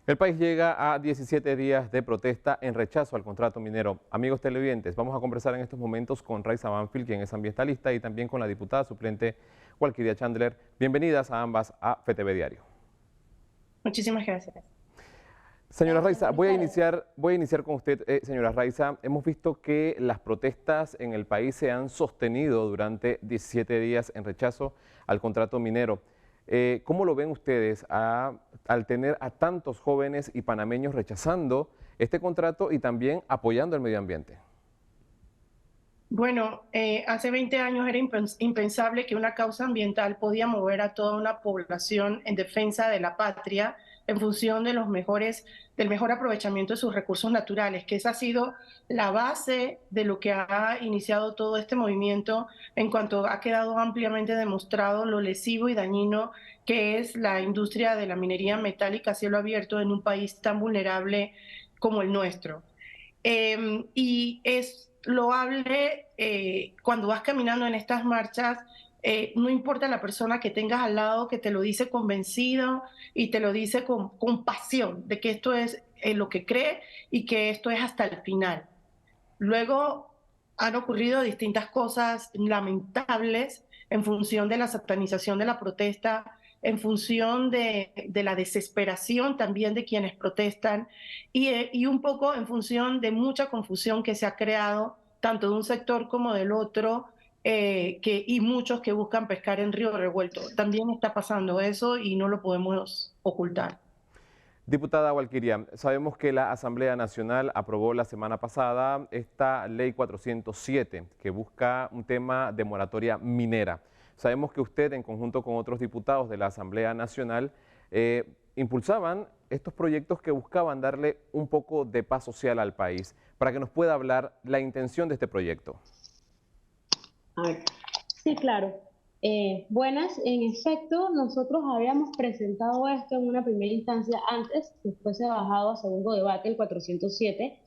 El país llega a 17 días de protesta en rechazo al contrato minero. Amigos televidentes, vamos a conversar en estos momentos con Raiza Banfield, quien es ambientalista, y también con la diputada suplente Walkiria Chandler. Bienvenidas a ambas a FTV Diario. Muchísimas gracias. Señora Raiza, voy a iniciar con usted, señora Raiza. Hemos visto que las protestas en el país se han sostenido durante 17 días en rechazo al contrato minero. ¿Cómo lo ven ustedes al tener a tantos jóvenes y panameños rechazando este contrato y también apoyando el medio ambiente? Bueno, hace 20 años era impensable que una causa ambiental podía mover a toda una población en defensa de la patria en función de del mejor aprovechamiento de sus recursos naturales, que esa ha sido la base de lo que ha iniciado todo este movimiento, en cuanto ha quedado ampliamente demostrado lo lesivo y dañino que es la industria de la minería metálica a cielo abierto en un país tan vulnerable como el nuestro. Y es loable cuando vas caminando en estas marchas, no importa la persona que tengas al lado que te lo dice convencido y te lo dice con pasión de que esto es lo que cree y que esto es hasta el final. Luego han ocurrido distintas cosas lamentables en función de la satanización de la protesta, en función de la desesperación también de quienes protestan y un poco en función de mucha confusión que se ha creado tanto de un sector como del otro, y muchos que buscan pescar en río revuelto. También está pasando eso y no lo podemos ocultar. Diputada Walkiria, sabemos que la Asamblea Nacional aprobó la semana pasada esta ley 407 que busca un tema de moratoria minera. Sabemos que usted, en conjunto con otros diputados de la Asamblea Nacional, impulsaban estos proyectos que buscaban darle un poco de paz social al país. Para que nos pueda hablar la intención de este proyecto. A ver, sí, claro. Buenas, en efecto, nosotros habíamos presentado esto en una primera instancia antes, después se ha bajado a segundo debate, el 407,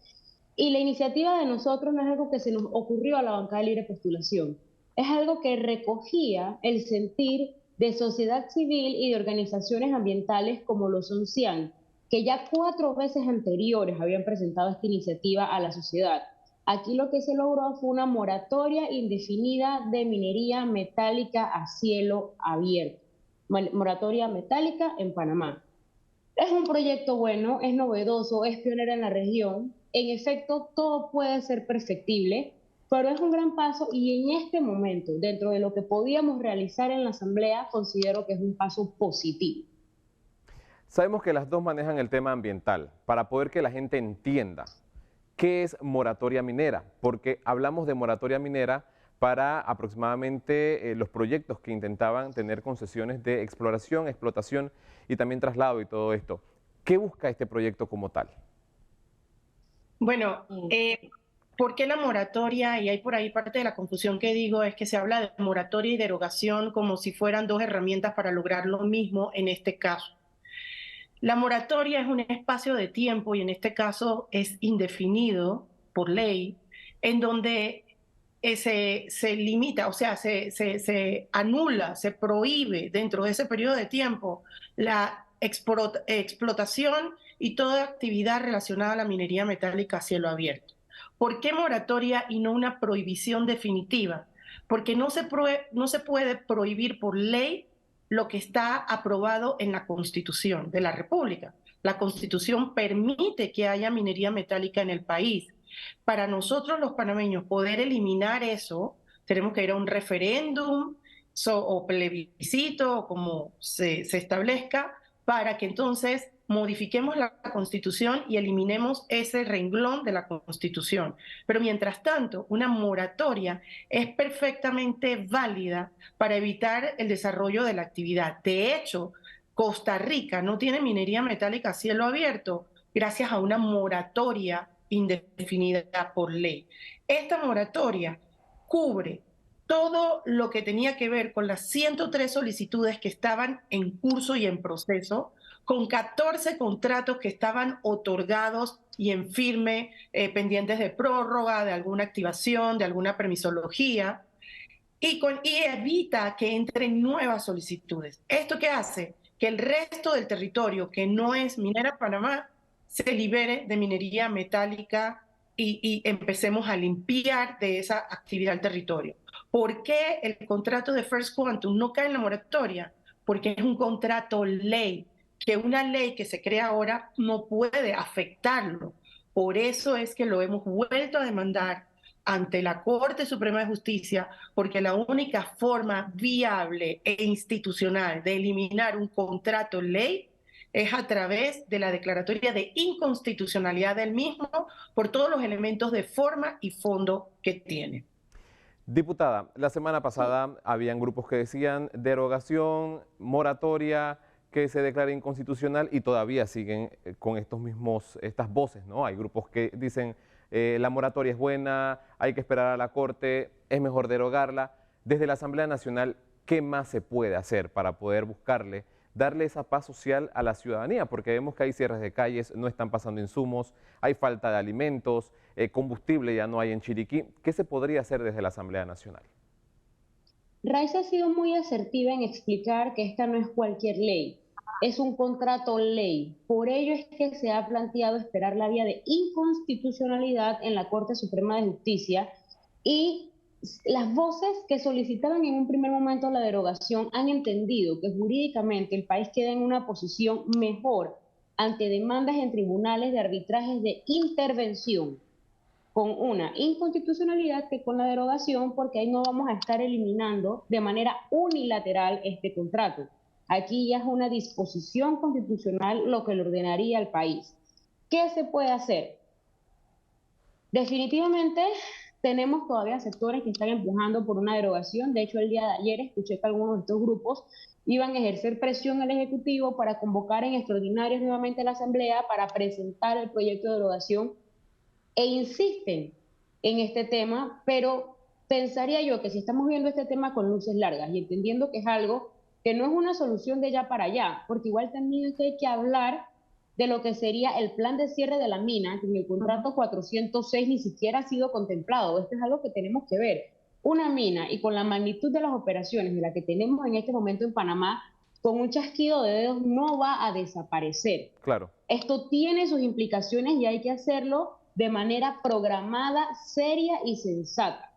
y la iniciativa de nosotros no es algo que se nos ocurrió a la bancada de libre postulación, es algo que recogía el sentir de sociedad civil y de organizaciones ambientales como lo son CIAN, que ya 4 veces anteriores habían presentado esta iniciativa a la sociedad. Aquí lo que se logró fue una moratoria indefinida de minería metálica a cielo abierto, moratoria metálica en Panamá. Es un proyecto bueno, es novedoso, es pionero en la región. En efecto, todo puede ser perfectible, pero es un gran paso y en este momento, dentro de lo que podíamos realizar en la Asamblea, considero que es un paso positivo. Sabemos que las dos manejan el tema ambiental para poder que la gente entienda qué es moratoria minera, porque hablamos de moratoria minera para aproximadamente los proyectos que intentaban tener concesiones de exploración, explotación y también traslado y todo esto. ¿Qué busca este proyecto como tal? Bueno, ¿por qué la moratoria? Y hay por ahí parte de la confusión que digo, es que se habla de moratoria y derogación como si fueran dos herramientas para lograr lo mismo en este caso. La moratoria es un espacio de tiempo y en este caso es indefinido por ley, en donde se limita, o sea, se anula, se prohíbe dentro de ese periodo de tiempo la explotación y toda actividad relacionada a la minería metálica a cielo abierto. ¿Por qué moratoria y no una prohibición definitiva? Porque no se puede prohibir por ley lo que está aprobado en la Constitución de la República. La Constitución permite que haya minería metálica en el país. Para nosotros los panameños poder eliminar eso, tenemos que ir a un referéndum o plebiscito, como se establezca, para que entonces modifiquemos la Constitución y eliminemos ese renglón de la Constitución. Pero mientras tanto, una moratoria es perfectamente válida para evitar el desarrollo de la actividad. De hecho, Costa Rica no tiene minería metálica a cielo abierto gracias a una moratoria indefinida por ley. Esta moratoria cubre todo lo que tenía que ver con las 103 solicitudes que estaban en curso y en proceso, con 14 contratos que estaban otorgados y en firme, pendientes de prórroga, de alguna activación, de alguna permisología, y evita que entren nuevas solicitudes. ¿Esto qué hace? que el resto del territorio que no es Minera Panamá se libere de minería metálica y empecemos a limpiar de esa actividad el territorio. ¿Por qué el contrato de First Quantum no cae en la moratoria? Porque es un contrato ley, que una ley que se crea ahora no puede afectarlo. Por eso es que lo hemos vuelto a demandar ante la Corte Suprema de Justicia, porque la única forma viable e institucional de eliminar un contrato ley es a través de la declaratoria de inconstitucionalidad del mismo por todos los elementos de forma y fondo que tiene. Diputada, la semana pasada habían grupos que decían derogación, moratoria, que se declare inconstitucional y todavía siguen con estas voces, ¿no? Hay grupos que dicen la moratoria es buena, hay que esperar a la Corte, es mejor derogarla. Desde la Asamblea Nacional, ¿qué más se puede hacer para poder darle esa paz social a la ciudadanía? Porque vemos que hay cierres de calles, no están pasando insumos, hay falta de alimentos, combustible ya no hay en Chiriquí. ¿Qué se podría hacer desde la Asamblea Nacional? Raiza ha sido muy asertiva en explicar que esta no es cualquier ley, es un contrato ley. Por ello es que se ha planteado esperar la vía de inconstitucionalidad en la Corte Suprema de Justicia y las voces que solicitaban en un primer momento la derogación han entendido que jurídicamente el país queda en una posición mejor ante demandas en tribunales de arbitrajes de intervención con una inconstitucionalidad que con la derogación, porque ahí no vamos a estar eliminando de manera unilateral este contrato. Aquí ya es una disposición constitucional lo que le ordenaría al país. ¿Qué se puede hacer? Definitivamente tenemos todavía sectores que están empujando por una derogación. De hecho, el día de ayer escuché que algunos de estos grupos iban a ejercer presión al Ejecutivo para convocar en extraordinarios nuevamente a la Asamblea para presentar el proyecto de derogación e insisten en este tema, pero pensaría yo que si estamos viendo este tema con luces largas y entendiendo que es algo que no es una solución de ya para allá, porque igual también hay que hablar de lo que sería el plan de cierre de la mina, que en el contrato 406 ni siquiera ha sido contemplado. Esto es algo que tenemos que ver. Una mina, y con la magnitud de las operaciones de la que tenemos en este momento en Panamá, con un chasquido de dedos no va a desaparecer. Claro. Esto tiene sus implicaciones y hay que hacerlo de manera programada, seria y sensata.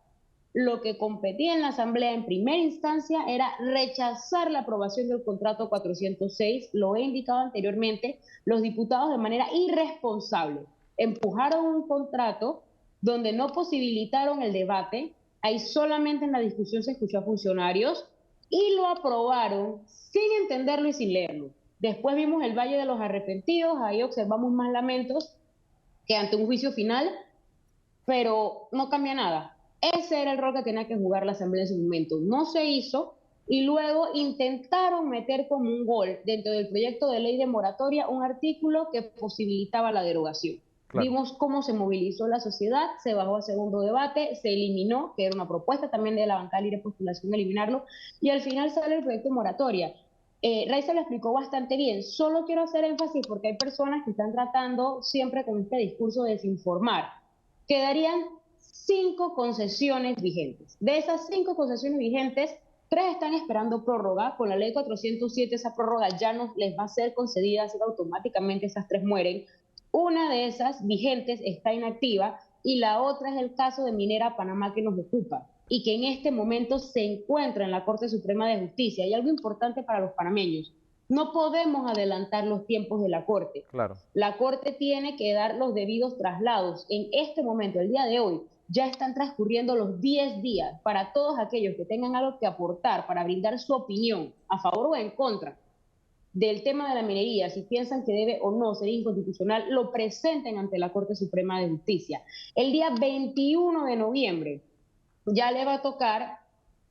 Lo que competía en la Asamblea en primera instancia era rechazar la aprobación del contrato 406, lo he indicado anteriormente, los diputados de manera irresponsable empujaron un contrato donde no posibilitaron el debate, ahí solamente en la discusión se escuchó a funcionarios y lo aprobaron sin entenderlo y sin leerlo. Después vimos el Valle de los Arrepentidos, ahí observamos más lamentos que ante un juicio final, pero no cambia nada. Ese era el rol que tenía que jugar la Asamblea en su momento. No se hizo y luego intentaron meter como un gol dentro del proyecto de ley de moratoria un artículo que posibilitaba la derogación. Claro. Vimos cómo se movilizó la sociedad, se bajó a segundo debate, se eliminó, que era una propuesta también de la bancada libre postulación eliminarlo, y al final sale el proyecto de moratoria. Raiza lo explicó bastante bien. Solo quiero hacer énfasis porque hay personas que están tratando siempre con este discurso de desinformar. Quedarían 5 concesiones vigentes. De esas 5 concesiones vigentes, 3 están esperando prórroga. Con la ley 407 esa prórroga ya no les va a ser concedida, así que automáticamente esas 3 mueren. Una de esas vigentes está inactiva y la otra es el caso de Minera Panamá que nos ocupa y que en este momento se encuentra en la Corte Suprema de Justicia. Y algo importante para los panameños, no podemos adelantar los tiempos de la Corte. Claro. La Corte tiene que dar los debidos traslados. En este momento, el día de hoy, ya están transcurriendo los 10 días para todos aquellos que tengan algo que aportar para brindar su opinión a favor o en contra del tema de la minería, si piensan que debe o no ser inconstitucional, lo presenten ante la Corte Suprema de Justicia. El día 21 de noviembre ya le va a tocar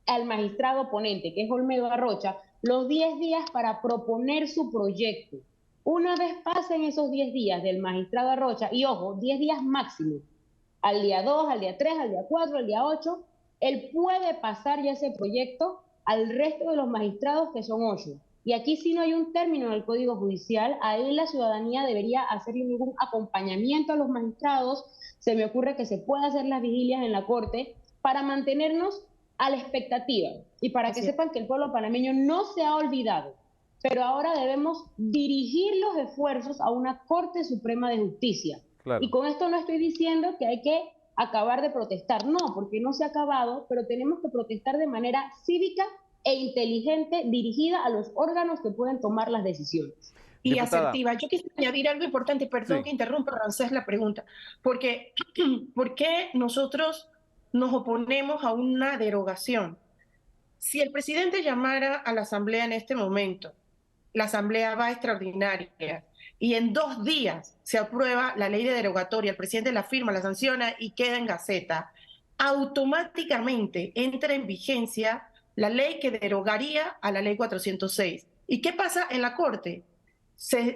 al magistrado ponente, que es Olmedo Arrocha, los 10 días para proponer su proyecto. Una vez pasen esos 10 días del magistrado Arrocha, y ojo, 10 días máximo, al día 2, al día 3, al día 4, al día 8, él puede pasar ya ese proyecto al resto de los magistrados, que son 8. Y aquí sí no hay un término en el Código Judicial, ahí la ciudadanía debería hacer algún acompañamiento a los magistrados. Se me ocurre que se pueda hacer las vigilias en la Corte para mantenernos a la expectativa y para que sepan que el pueblo panameño no se ha olvidado pero ahora debemos dirigir los esfuerzos a una Corte Suprema de Justicia. Claro. Y con esto no estoy diciendo que hay que acabar de protestar, no, porque no se ha acabado, pero tenemos que protestar de manera cívica e inteligente, dirigida a los órganos que pueden tomar las decisiones. Y Diputada. asertiva. Yo quisiera añadir algo importante, perdón Sí. que interrumpa, Rancés, la pregunta, porque ¿por qué nosotros nos oponemos a una derogación? Si el presidente llamara a la Asamblea en este momento, la Asamblea va extraordinaria y en 2 días se aprueba la ley de derogatoria, el presidente la firma, la sanciona y queda en Gaceta, automáticamente entra en vigencia la ley que derogaría a la ley 406. ¿Y qué pasa en la Corte?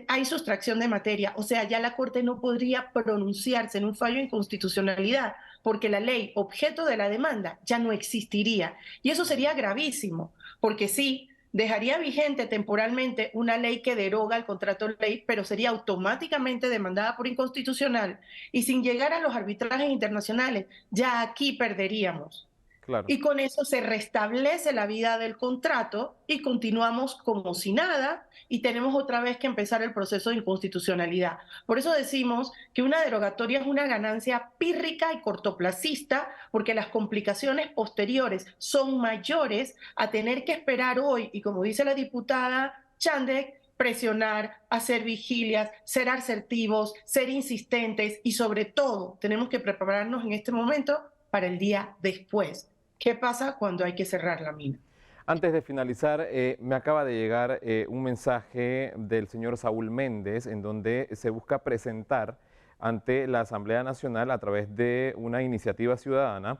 Hay sustracción de materia, o sea, ya la Corte no podría pronunciarse en un fallo de inconstitucionalidad porque la ley objeto de la demanda ya no existiría. Y eso sería gravísimo, porque sí, dejaría vigente temporalmente una ley que deroga el contrato de ley, pero sería automáticamente demandada por inconstitucional y sin llegar a los arbitrajes internacionales, ya aquí perderíamos. Claro. Y con eso se restablece la vida del contrato y continuamos como si nada y tenemos otra vez que empezar el proceso de inconstitucionalidad. Por eso decimos que una derogatoria es una ganancia pírrica y cortoplacista porque las complicaciones posteriores son mayores a tener que esperar hoy y, como dice la diputada Chandek, presionar, hacer vigilias, ser asertivos, ser insistentes y sobre todo tenemos que prepararnos en este momento para el día después. ¿Qué pasa cuando hay que cerrar la mina? Antes de finalizar, me acaba de llegar un mensaje del señor Saúl Méndez en donde se busca presentar ante la Asamblea Nacional a través de una iniciativa ciudadana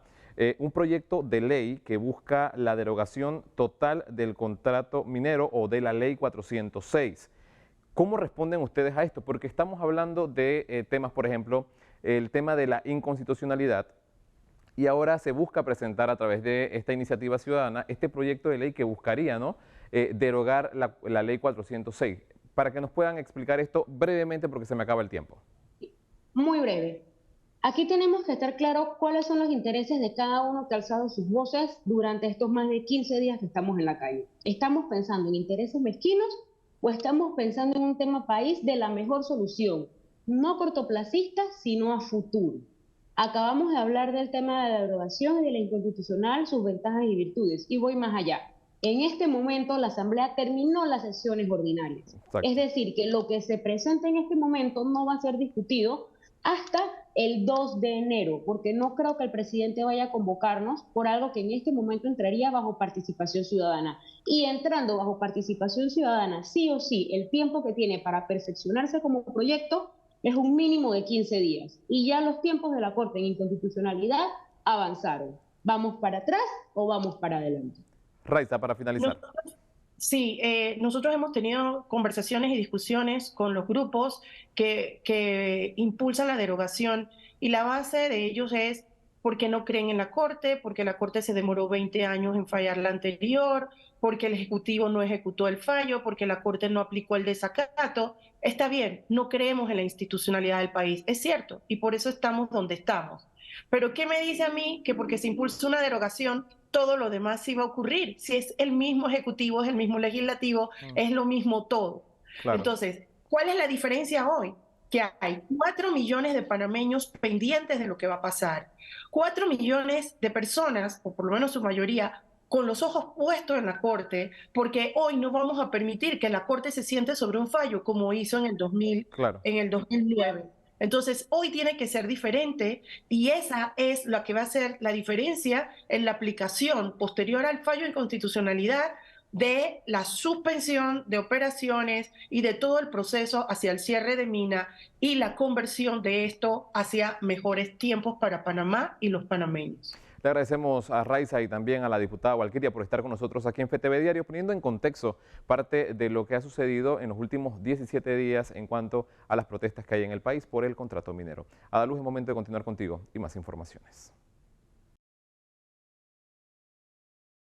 un proyecto de ley que busca la derogación total del contrato minero o de la ley 406. ¿Cómo responden ustedes a esto? Porque estamos hablando de temas, por ejemplo, el tema de la inconstitucionalidad. Y ahora se busca presentar a través de esta iniciativa ciudadana este proyecto de ley que buscaría, ¿no?, derogar la ley 406. Para que nos puedan explicar esto brevemente porque se me acaba el tiempo. Muy breve. Aquí tenemos que estar claros cuáles son los intereses de cada uno que ha alzado sus voces durante estos más de 15 días que estamos en la calle. ¿Estamos pensando en intereses mezquinos o estamos pensando en un tema país de la mejor solución? No cortoplacista, sino a futuro. Acabamos de hablar del tema de la derogación y de la inconstitucional, sus ventajas y virtudes, y voy más allá. En este momento la Asamblea terminó las sesiones ordinarias. Exacto. Es decir, que lo que se presenta en este momento no va a ser discutido hasta el 2 de enero, porque no creo que el presidente vaya a convocarnos por algo que en este momento entraría bajo participación ciudadana. Y entrando bajo participación ciudadana, sí o sí, el tiempo que tiene para perfeccionarse como proyecto es un mínimo de 15 días. Y ya los tiempos de la Corte en inconstitucionalidad avanzaron. ¿Vamos para atrás o vamos para adelante? Raiza, para finalizar. Sí, nosotros hemos tenido conversaciones y discusiones con los grupos que impulsan la derogación y la base de ellos es porque no creen en la Corte, porque la Corte se demoró 20 años en fallar la anterior, porque el Ejecutivo no ejecutó el fallo, porque la Corte no aplicó el desacato. Está bien, no creemos en la institucionalidad del país, es cierto, y por eso estamos donde estamos. Pero ¿qué me dice a mí que porque se impulsa una derogación, todo lo demás sí va a ocurrir? Si es el mismo Ejecutivo, es el mismo Legislativo, es lo mismo todo. Claro. Entonces, ¿cuál es la diferencia hoy? Que hay 4 millones de panameños pendientes de lo que va a pasar. 4 millones de personas, o por lo menos su mayoría, con los ojos puestos en la Corte, porque hoy no vamos a permitir que la Corte se siente sobre un fallo como hizo en el 2009. Entonces, hoy tiene que ser diferente y esa es la que va a ser la diferencia en la aplicación posterior al fallo de inconstitucionalidad de la suspensión de operaciones y de todo el proceso hacia el cierre de mina y la conversión de esto hacia mejores tiempos para Panamá y los panameños. Le agradecemos a Raiza y también a la diputada Walkiria por estar con nosotros aquí en FTV Diario, poniendo en contexto parte de lo que ha sucedido en los últimos 17 días en cuanto a las protestas que hay en el país por el contrato minero. Adaluz, es momento de continuar contigo y más informaciones.